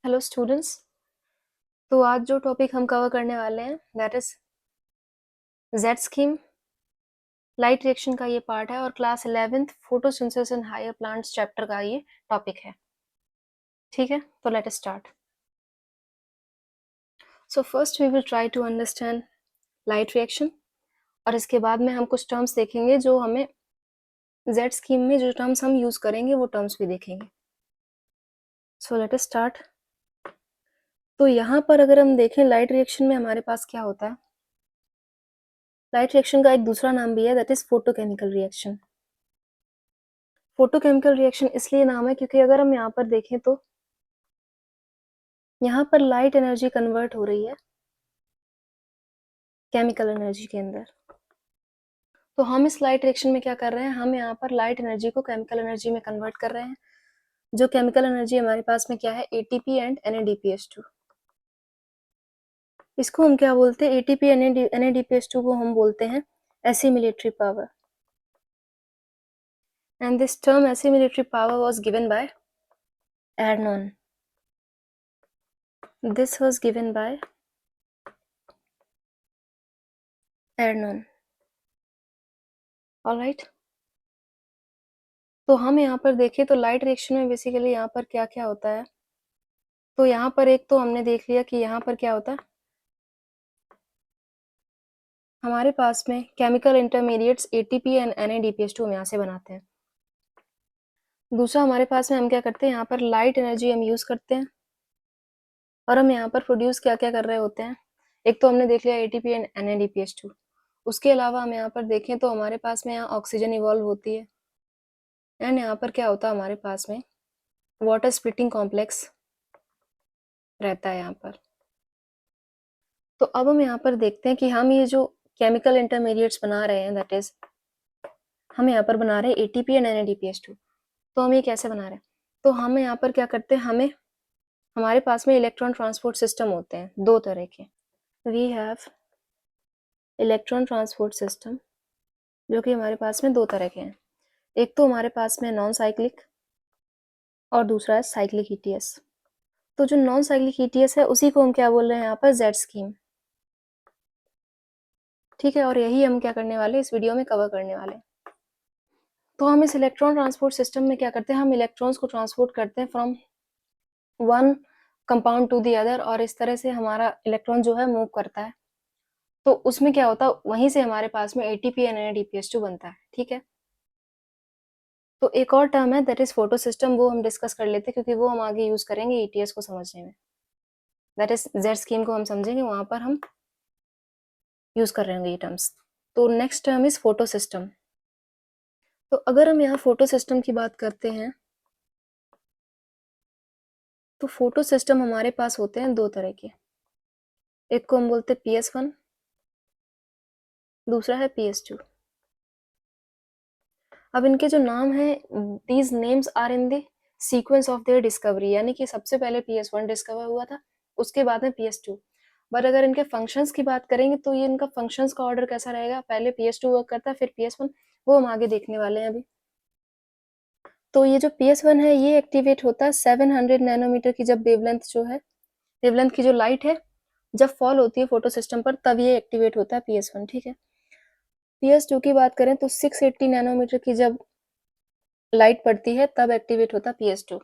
Hello students. तो आज जो टॉपिक हम कवर करने वाले हैं that is Z scheme light reaction का ये पार्ट है और class 11th photosynthesis in higher plants chapter का ये टॉपिक है। ठीक है, तो let us start. So first we will try to understand light reaction और इसके बाद में हम कुछ टर्म्स देखेंगे जो हमें जेड स्कीम में जो टर्म्स हम यूज करेंगे वो टर्म्स भी देखेंगे। So let us start. तो यहाँ पर अगर हम देखें लाइट रिएक्शन में हमारे पास क्या होता है, लाइट रिएक्शन का एक दूसरा नाम भी है that is photochemical reaction. Photochemical reaction इसलिए नाम है क्योंकि अगर हम यहाँ पर देखें तो यहाँ पर लाइट एनर्जी कन्वर्ट हो रही है केमिकल एनर्जी के अंदर। तो हम इस लाइट रिएक्शन में क्या कर रहे हैं, हम यहाँ पर लाइट एनर्जी को केमिकल एनर्जी में कन्वर्ट कर रहे हैं। जो केमिकल एनर्जी हमारे पास में क्या है, एटीपी एंड NADPH2। इसको हम क्या बोलते हैं, एटीपी NADPH2 को हम बोलते हैं assimilatory power. And this term assimilatory power was given by Arnon. This was given by Arnon. Alright, तो हम यहाँ पर देखें तो लाइट रिएक्शन में बेसिकली यहाँ पर क्या क्या होता है। तो यहाँ पर एक तो हमने देख लिया कि यहाँ पर क्या होता है, हमारे पास में chemical intermediates ATP and NADPH2 हम यहाँ से बनाते हैं। दूसरा हमारे पास में हम क्या करते हैं, यहाँ पर लाइट एनर्जी हम यूज करते हैं और हम यहाँ पर प्रोड्यूस क्या क्या कर रहे होते हैं। एक तो हमने देख लिया एटीपी एंड NADPH2। उसके अलावा हम यहाँ पर देखें तो हमारे पास में यहाँ ऑक्सीजन इवॉल्व होती है एंड यहाँ पर क्या होता है, हमारे पास में वाटर स्प्लिटिंग कॉम्प्लेक्स रहता है यहाँ पर। तो अब हम यहाँ पर देखते हैं कि हम ये जो केमिकल इंटरमीडिएट्स बना रहे हैं दैट इज हम यहाँ पर बना रहे हैं एटीपी एंड NADPH2। तो हम ये कैसे बना रहे हैं, तो हम यहाँ पर क्या करते हैं, हमारे पास में इलेक्ट्रॉन ट्रांसपोर्ट सिस्टम होते हैं दो तरह के। We have electron transport system जो कि हमारे पास में दो तरह के हैं। एक तो हमारे पास में नॉन साइक्लिक और दूसरा है साइक्लिक ETS। तो जो नॉन साइक्लिक ETS है उसी को हम क्या बोल रहे हैं यहाँ पर, जेड स्कीम। ठीक है, और यही हम क्या करने वाले इस वीडियो में कवर करने वाले। तो हम इस इलेक्ट्रॉन ट्रांसपोर्ट सिस्टम में क्या करते हैं, हम इलेक्ट्रॉन्स को ट्रांसपोर्ट करते हैं from one compound to the other और इस तरह से हमारा इलेक्ट्रॉन जो है मूव करता है। तो उसमें क्या होता है, वहीं से हमारे पास में एटीपी एंड NADPH2 बनता है। ठीक है, तो एक और टर्म है दैट इज फोटो सिस्टम, वो हम डिस्कस कर लेते हैं क्योंकि वो हम आगे यूज करेंगे ETS को समझने में। दैट इज जेड स्कीम को हम समझेंगे, वहां पर हम यूज कर रहे होंगे ये टर्म्स। तो next term is photo system. तो अगर हम यहाँ फोटो सिस्टम की बात करते हैं तो फोटो सिस्टम हमारे पास होते हैं दो तरह के। एक को हम बोलते हैं PS1, दूसरा है PS2। अब इनके जो नाम है, these names are in the sequence of their discovery, यानी कि सबसे पहले PS1 डिस्कवर हुआ था, उसके बाद में PS2। बट अगर इनके फंक्शंस की बात करेंगे तो ये इनका फंक्शंस का ऑर्डर कैसा रहेगा, पहले PS2 वर्क करता है फिर PS1, वो हम आगे देखने वाले हैं अभी। तो ये जो PS1 है ये एक्टिवेट होता है 700 नैनोमीटर की जब वेवलेंथ जो है, वेवलेंथ की जो लाइट है जब फॉल होती है फोटो सिस्टम पर तब ये एक्टिवेट होता है PS1। ठीक है, PS2 की बात करें तो 680 नैनोमीटर की जब लाइट पड़ती है तब एक्टिवेट होता है PS2।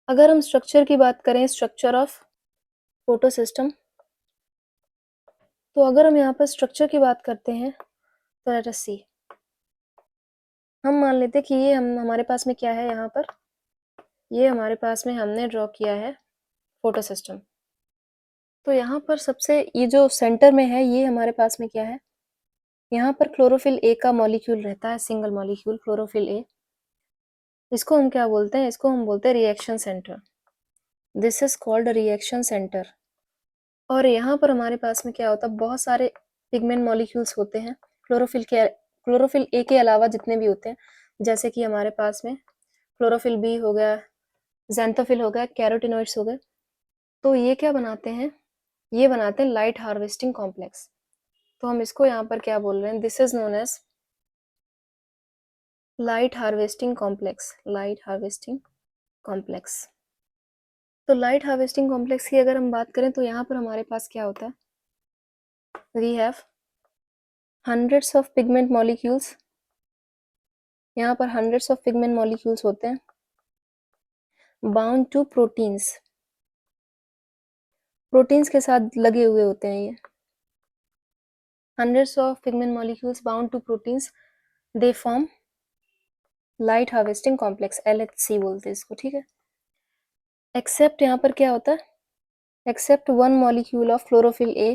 अगर हम स्ट्रक्चर की बात करें, स्ट्रक्चर ऑफ फोटो सिस्टम, तो अगर हम यहाँ पर स्ट्रक्चर की बात करते हैं तो लेट अस सी। हम मान लेते हैं कि ये हमारे पास में क्या है, यहाँ पर ये हमारे पास में हमने ड्रॉ किया है फोटो सिस्टम। तो यहाँ पर सबसे ये जो सेंटर में है ये हमारे पास में क्या है, यहाँ पर क्लोरोफिल A का मॉलिक्यूल रहता है, सिंगल मॉलिक्यूल क्लोरोफिल A। इसको हम क्या बोलते हैं, इसको हम बोलते हैं reaction centre. This is called reaction centre. और यहाँ पर हमारे पास में क्या होता है, बहुत सारे पिगमेंट मॉलिक्यूल्स होते हैं क्लोरोफिल A के अलावा जितने भी होते हैं, जैसे कि हमारे पास में क्लोरोफिल B हो गया, ज़ैंथोफिल हो गया, कैरोटिनॉइड्स हो गए। तो ये क्या बनाते हैं, ये बनाते हैं लाइट हार्वेस्टिंग कॉम्प्लेक्स। तो हम इसको यहाँ पर क्या बोल रहे हैं, this is known as light harvesting complex, light harvesting complex. तो लाइट हार्वेस्टिंग कॉम्प्लेक्स की अगर हम बात करें तो यहाँ पर हमारे पास क्या होता है, we have hundreds of pigment molecules, यहाँ पर हंड्रेड्स ऑफ पिगमेंट मॉलिक्यूल्स होते हैं, बाउंड टू प्रोटीन्स, प्रोटीन्स के साथ लगे हुए होते हैं ये, hundreds of pigment molecules bound to proteins, they form light harvesting complex, LHC बोलते हैं इसको, ठीक है। एक्सेप्ट यहाँ पर क्या होता है, except one molecule of chlorophyll A,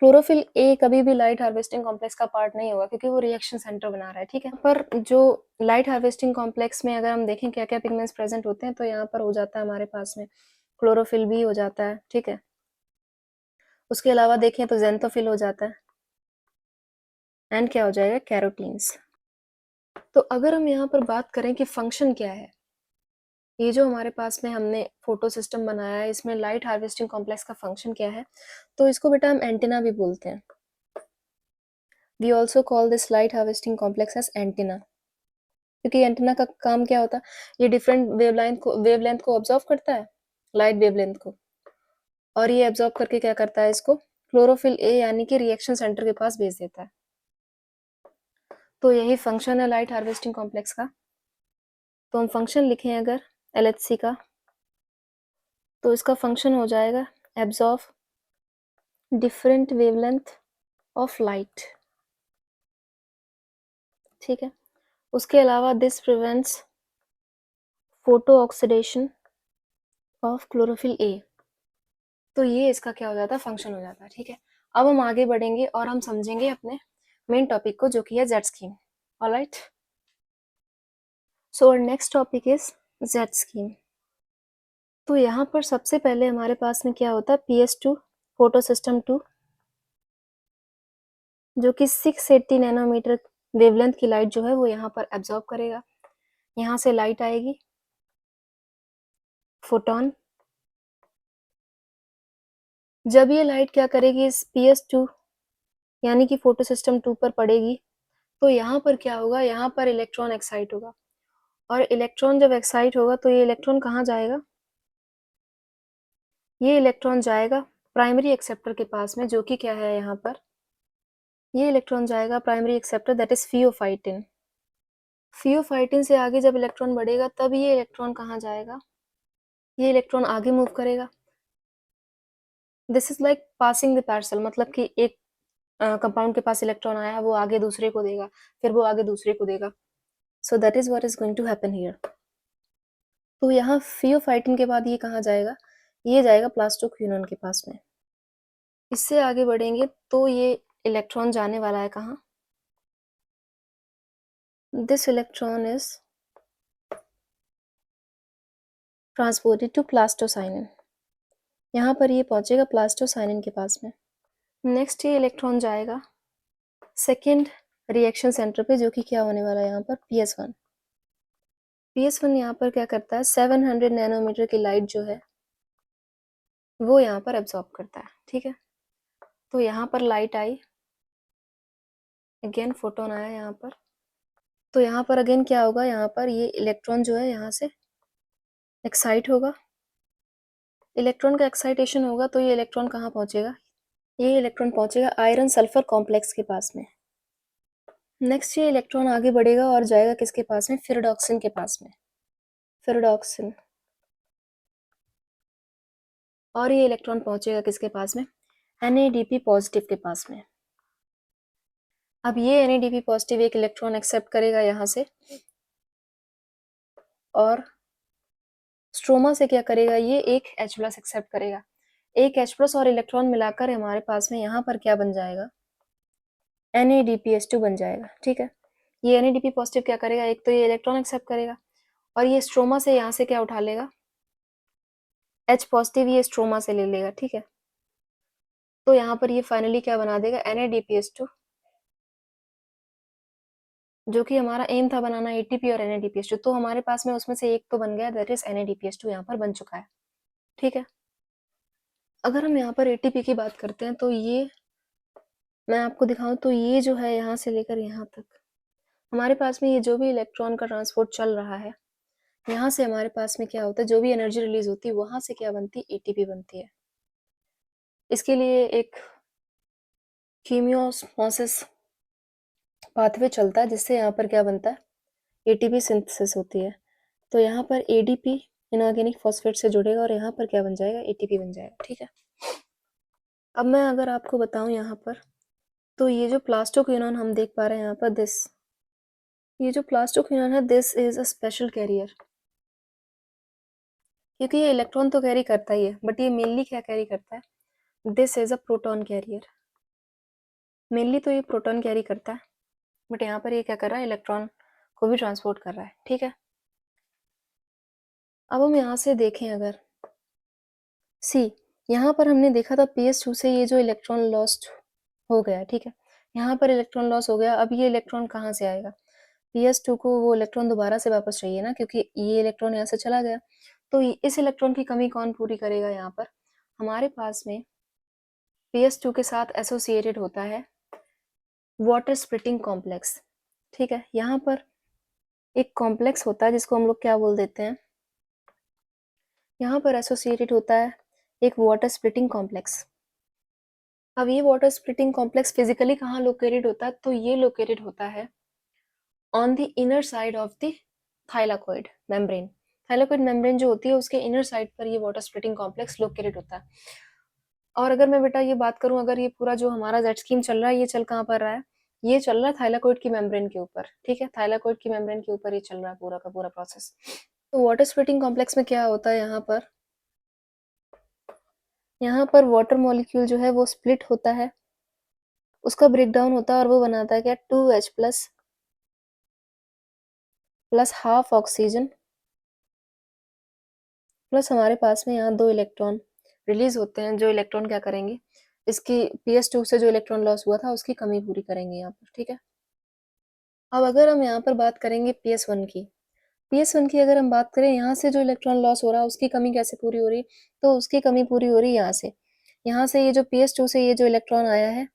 chlorophyll A कभी भी लाइट हार्वेस्टिंग कॉम्प्लेक्स का पार्ट नहीं होगा क्योंकि वो रिएक्शन सेंटर बना रहा है, ठीक है। पर जो लाइट हार्वेस्टिंग कॉम्प्लेक्स में अगर हम देखें क्या क्या पिगमेंट्स प्रेजेंट होते हैं, तो यहाँ पर हो जाता है हमारे पास में क्लोरोफिल भी हो जाता है, ठीक है। उसके अलावा देखें तो ज़ेंथोफिल हो जाता है, एंड क्या हो जाएगा, कैरोटीन्स। तो अगर हम यहाँ पर बात करें कि फंक्शन क्या है, ये जो हमारे पास में हमने फोटो सिस्टम बनाया है, इसमें लाइट हार्वेस्टिंग कॉम्प्लेक्स का फंक्शन क्या है, तो इसको बेटा हम एंटीना भी बोलते हैं। We also call this light harvesting complex as antenna, क्योंकि एंटीना का काम क्या होता है, ये डिफरेंट वेवलेंथ को ऑब्जर्व करता है, लाइट वेवलेंथ को, और ये ऑब्जर्व करके क्या करता है, इसको क्लोरोफिल ए यानी कि रिएक्शन सेंटर के पास भेज देता है। तो यही फंक्शन है लाइट हार्वेस्टिंग कॉम्प्लेक्स का। तो हम फंक्शन लिखें अगर LHC का, तो इसका फंक्शन हो जाएगा absorb different wavelength of light, ठीक है। उसके अलावा this prevents photo oxidation of chlorophyll A, तो ये इसका क्या हो जाता है, फंक्शन हो जाता है, ठीक है। अब हम आगे बढ़ेंगे और हम समझेंगे अपने मेन टॉपिक को, जो कि है Z scheme. Alright, so our next topic is Z scheme. तो यहाँ पर सबसे पहले हमारे पास में क्या होता है, PS2 फोटो सिस्टम 2, जो कि 680 नैनोमीटर वेवलेंथ की लाइट जो है वो यहाँ पर एब्जॉर्ब करेगा। यहाँ से लाइट आएगी, फोटोन, जब ये लाइट क्या करेगी, इस PS2 यानी कि फोटो सिस्टम 2 पर पड़ेगी, तो यहाँ पर क्या होगा, यहाँ पर इलेक्ट्रॉन एक्साइट होगा, और इलेक्ट्रॉन जब एक्साइट होगा तो ये इलेक्ट्रॉन कहाँ जाएगा, ये इलेक्ट्रॉन जाएगा प्राइमरी एक्सेप्टर के पास में, जो कि क्या है यहाँ पर, ये इलेक्ट्रॉन जाएगा primary acceptor, that is pheophytin. Pheophytin से आगे जब इलेक्ट्रॉन बढ़ेगा तब ये इलेक्ट्रॉन कहाँ जाएगा, ये इलेक्ट्रॉन आगे मूव करेगा। This is like passing the parcel, मतलब कि एक कंपाउंड के पास इलेक्ट्रॉन आया, वो आगे दूसरे को देगा, फिर वो आगे दूसरे को देगा। So that is what is going to happen here. तो यहाँ फियोफाइटिन के बाद ये कहाँ जाएगा, ये जाएगा प्लास्टोक्विनोन के पास में। इससे आगे बढ़ेंगे तो ये इलेक्ट्रॉन जाने वाला है कहाँ, this electron is transported to plastocyanin, यहाँ पर ये पहुंचेगा प्लास्टोसाइनिन के पास में। नेक्स्ट ये इलेक्ट्रॉन जाएगा सेकेंड रिएक्शन सेंटर पे, जो कि क्या होने वाला है यहाँ पर, PS1। PS1 यहाँ पर क्या करता है, 700 नैनोमीटर की लाइट जो है वो यहाँ पर एब्जॉर्ब करता है, ठीक है। तो यहाँ पर लाइट आई, अगेन फोटोन आया यहाँ पर, तो यहाँ पर अगेन क्या होगा, यहाँ पर ये इलेक्ट्रॉन जो है यहाँ से एक्साइट होगा, इलेक्ट्रॉन का एक्साइटेशन होगा, तो ये इलेक्ट्रॉन कहाँ पहुंचेगा, ये इलेक्ट्रॉन पहुंचेगा आयरन सल्फर कॉम्प्लेक्स के पास में। नेक्स्ट ये इलेक्ट्रॉन आगे बढ़ेगा और जाएगा किसके पास में, फिरिडॉक्सिन के पास में, फिरिडॉक्सिन, और ये इलेक्ट्रॉन पहुंचेगा किसके पास में, NADP पॉजिटिव के पास में। अब ये NADP पॉजिटिव एक इलेक्ट्रॉन एक्सेप्ट करेगा यहाँ से, और स्ट्रोमा से क्या करेगा, ये एक H+ एक्सेप्ट करेगा, एक H+ और इलेक्ट्रॉन मिलाकर हमारे पास में यहाँ पर क्या बन जाएगा, NADPH2 बन जाएगा, ठीक है। ये NADP पॉजिटिव क्या करेगा, एक तो ये इलेक्ट्रॉन एक्सेप्ट करेगा, और ये स्ट्रोमा से यहाँ से क्या उठा लेगा, H पॉजिटिव ये स्ट्रोमा से ले लेगा, ठीक है। तो यहाँ पर ये फाइनली क्या बना देगा, NADPH2, जो कि हमारा एम था बनाना ATP और NADPH2, तो हमारे पास में उसमें से एक तो बन गया, दैट इज NADPH2 यहाँ पर बन चुका है, ठीक है। अगर हम यहाँ पर ATP की बात करते हैं तो ये मैं आपको दिखाऊं तो ये जो है यहाँ से लेकर यहाँ तक हमारे पास में ये जो भी इलेक्ट्रॉन का ट्रांसपोर्ट चल रहा है, यहाँ से हमारे पास में क्या होता है, जो भी एनर्जी रिलीज होती है वहां से क्या बनती है, एटीपी बनती है। इसके लिए एक कीमियोस्मोसिस पाथवे चलता है जिससे यहाँ पर क्या बनता है, एटीपी सिंथेसिस होती है। तो यहाँ पर एडीपी इनऑर्गेनिक फॉस्फेट से जुड़ेगा और यहाँ पर क्या बन जाएगा, एटीपी बन जाएगा। ठीक है, अब मैं अगर आपको बताऊं यहाँ पर, तो ये जो प्लास्टोक्विनोन हम देख पा रहे हैं यहाँ पर, ये जो प्लास्टोक्विनोन है, this is a special carrier, क्योंकि ये इलेक्ट्रॉन तो कैरी करता ही है, बट ये मेनली क्या कैरी करता है, this is a proton carrier. Mainly तो ये प्रोटॉन कैरी करता है, बट यहाँ पर ये क्या कर रहा है, इलेक्ट्रॉन को भी ट्रांसपोर्ट कर रहा है। ठीक है, अब हम यहाँ से देखें, अगर सी, यहाँ पर हमने देखा था PS2 से ये जो इलेक्ट्रॉन लॉस्ट हो गया, ठीक है, यहाँ पर इलेक्ट्रॉन लॉस हो गया। अब ये इलेक्ट्रॉन कहाँ से आएगा, PS2 को वो इलेक्ट्रॉन दोबारा से वापस चाहिए ना, क्योंकि ये इलेक्ट्रॉन यहाँ से चला गया। तो इस इलेक्ट्रॉन की कमी कौन पूरी करेगा, यहाँ पर हमारे पास में PS2 के साथ एसोसिएटेड होता है वाटर स्प्लिटिंग कॉम्प्लेक्स। ठीक है, यहाँ पर एक कॉम्प्लेक्स होता है जिसको हम लोग क्या बोल देते हैं, यहाँ पर एसोसिएटेड होता है एक वाटर स्प्लिटिंग कॉम्प्लेक्स। अब ये वाटर स्प्लिटिंग कॉम्प्लेक्स फिजिकली कहाँ लोकेटेड होता है, तो ये लोकेटेड होता है on the inner side of the thylakoid membrane. Thylakoid membrane जो होती है उसके इनर साइड पर ये वाटर स्प्लिटिंग कॉम्प्लेक्स लोकेटेड होता है। और अगर मैं बेटा ये बात करूं, अगर ये पूरा जो हमारा जेट स्कीम चल रहा है, ये चल कहाँ पर रहा है, ये चल रहा है थाइलाकोइड की मेम्ब्रेन के ऊपर। ठीक है, थाइलाकोइड की मेम्ब्रेन के ऊपर ये चल रहा है पूरा का पूरा प्रोसेस। तो वाटर स्प्लिटिंग कॉम्प्लेक्स में क्या होता है, यहाँ पर वाटर मॉलिक्यूल जो है वो स्प्लिट होता है, उसका ब्रेकडाउन होता है और वो बनाता है क्या, 2H plus half oxygen plus हमारे पास में यहाँ 2 इलेक्ट्रॉन रिलीज होते हैं, जो इलेक्ट्रॉन क्या करेंगे, इसकी PS2 से जो इलेक्ट्रॉन लॉस हुआ था उसकी कमी पूरी करेंगे यहाँ पर। ठीक है, अब अगर हम यहाँ पर बात करेंगे PS1 की, PS1 की अगर हम बात करें, यहाँ से जो इलेक्ट्रॉन लॉस हो रहा है उसकी कमी कैसे पूरी हो रही, तो उसकी कमी पूरी हो रही यहाँ से ये जो PS2 से ये जो इलेक्ट्रॉन आया है,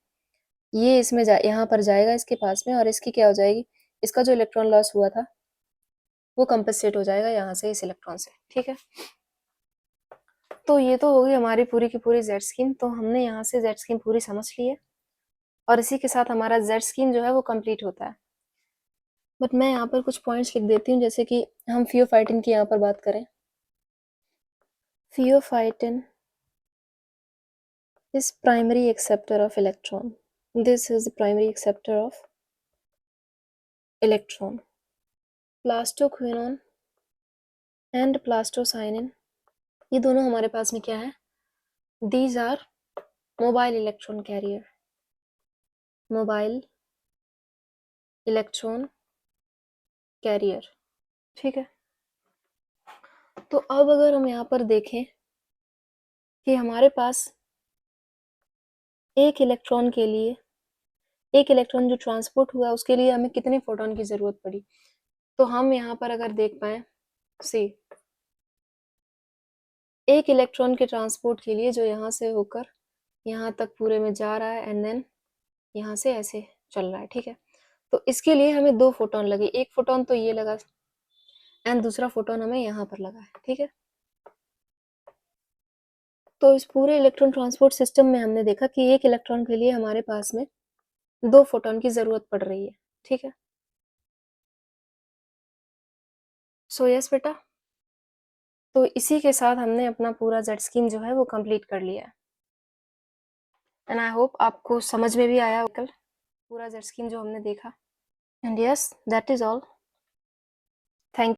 ये इसमें यहाँ पर जाएगा इसके पास में, और इसकी क्या हो जाएगी, इसका जो इलेक्ट्रॉन लॉस हुआ था वो कंपनसेट हो जाएगा यहाँ से इस इलेक्ट्रॉन से। ठीक है, तो ये तो होगी हमारी पूरी की पूरी जेड स्कीम। तो हमने यहाँ से जेड स्कीम पूरी समझ ली है, और इसी के साथ हमारा जेड स्कीम जो है वो कंप्लीट होता है। बट मैं यहाँ पर कुछ पॉइंट्स लिख देती हूँ, जैसे कि हम फियोफाइटिन की यहाँ पर बात करें, pheophytin is primary acceptor of electron. This is the primary acceptor of electron. Plastoquinone and plastocyanin, ये दोनों हमारे पास में क्या है, these are mobile electron carrier, mobile electron carrier। ठीक है, तो अब अगर हम यहाँ पर देखें कि हमारे पास एक इलेक्ट्रॉन के लिए, एक इलेक्ट्रॉन जो ट्रांसपोर्ट हुआ उसके लिए हमें कितने फोटोन की जरूरत पड़ी, तो हम यहाँ पर अगर देख पाए, सी, एक इलेक्ट्रॉन के ट्रांसपोर्ट के लिए जो यहाँ से होकर यहाँ तक पूरे में जा रहा है, एंड देन यहाँ से ऐसे चल रहा है। ठीक है, तो इसके लिए हमें 2 फोटोन लगे, एक फोटोन तो ये लगा एंड दूसरा फोटोन हमें यहाँ पर लगा है। ठीक है, तो इस पूरे इलेक्ट्रॉन ट्रांसपोर्ट सिस्टम में हमने देखा कि एक इलेक्ट्रॉन के लिए हमारे पास में 2 फोटोन की जरूरत पड़ रही है। ठीक है, सो यस बेटा, तो इसी के साथ हमने अपना पूरा जेड स्कीम जो है वो कंप्लीट कर लिया है, एंड आई होप आपको समझ में भी आया कल पूरा जेड स्कीम जो हमने देखा। And yes, that is all. Thank